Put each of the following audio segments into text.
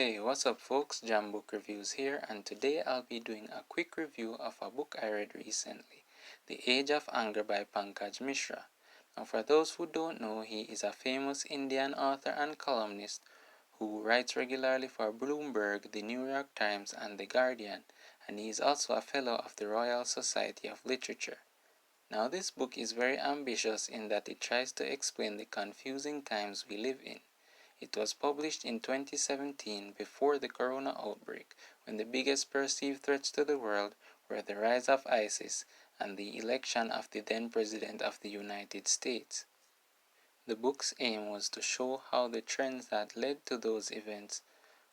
Hey, what's up folks? Jam Book Reviews here, and today I'll be doing a quick review of a book I read recently, The Age of Anger by Pankaj Mishra. Now for those who don't know, he is a famous Indian author and columnist who writes regularly for Bloomberg, the New York Times, and The Guardian, and he is also a fellow of the Royal Society of Literature. Now this book is very ambitious in that it tries to explain the confusing times we live in. It was published in 2017 before the corona outbreak, when the biggest perceived threats to the world were the rise of ISIS and the election of the then President of the United States. The book's aim was to show how the trends that led to those events,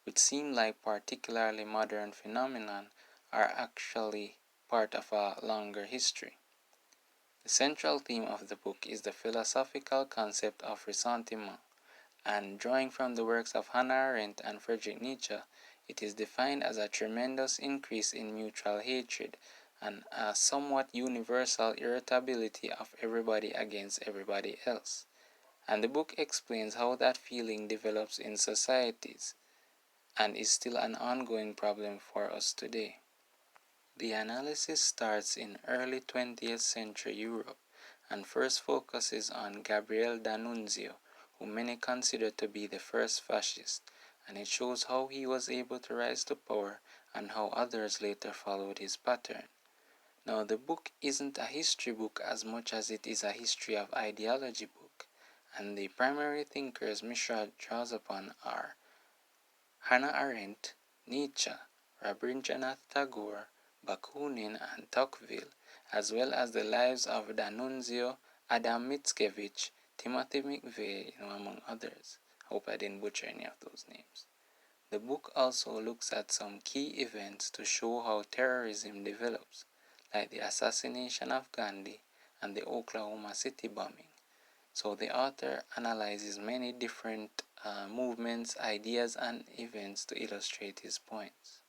which seem like particularly modern phenomenon, are actually part of a longer history. The central theme of the book is the philosophical concept of ressentiment, and drawing from the works of Hannah Arendt and Friedrich Nietzsche, it is defined as a tremendous increase in mutual hatred and a somewhat universal irritability of everybody against everybody else. And the book explains how that feeling develops in societies and is still an ongoing problem for us today. The analysis starts in early 20th century Europe and first focuses on Gabriele D'Annunzio, who many consider to be the first fascist, and it shows how he was able to rise to power and how others later followed his pattern. Now the book isn't a history book as much as it is a history of ideology book, and the primary thinkers Mishra draws upon are Hannah Arendt, Nietzsche, Rabindranath Tagore, Bakunin and Tocqueville, as well as the lives of D'Annunzio, Adam Mickiewicz, Timothy McVeigh, among others. Hope I didn't butcher any of those names. The book also looks at some key events to show how terrorism develops, like the assassination of Gandhi and the Oklahoma City bombing. So the author analyzes many different movements, ideas, and events to illustrate his points.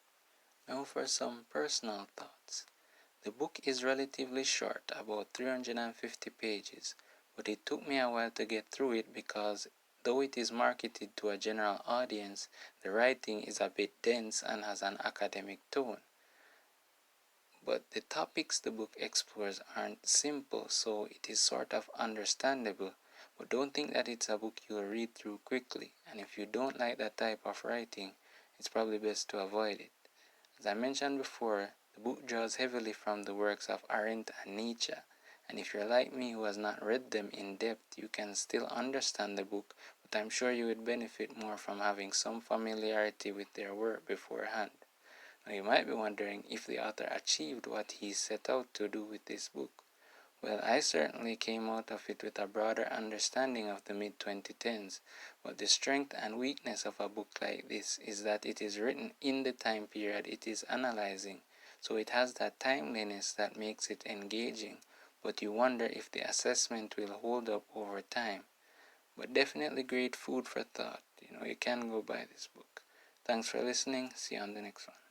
Now for some personal thoughts. The book is relatively short, about 350 pages, but it took me a while to get through it because though it is marketed to a general audience, the writing is a bit dense and has an academic tone. But the topics the book explores aren't simple, so it is sort of understandable, but don't think that it's a book you'll read through quickly, and if you don't like that type of writing, it's probably best to avoid it. As I mentioned before, the book draws heavily from the works of Arendt and Nietzsche, and if you're like me who has not read them in depth, you can still understand the book, but I'm sure you would benefit more from having some familiarity with their work beforehand. Now you might be wondering if the author achieved what he set out to do with this book. Well, I certainly came out of it with a broader understanding of the mid-2010s, but the strength and weakness of a book like this is that it is written in the time period it is analyzing, so it has that timeliness that makes it engaging, but you wonder if the assessment will hold up over time. But definitely great food for thought. You can go buy this book. Thanks for listening. See you on the next one.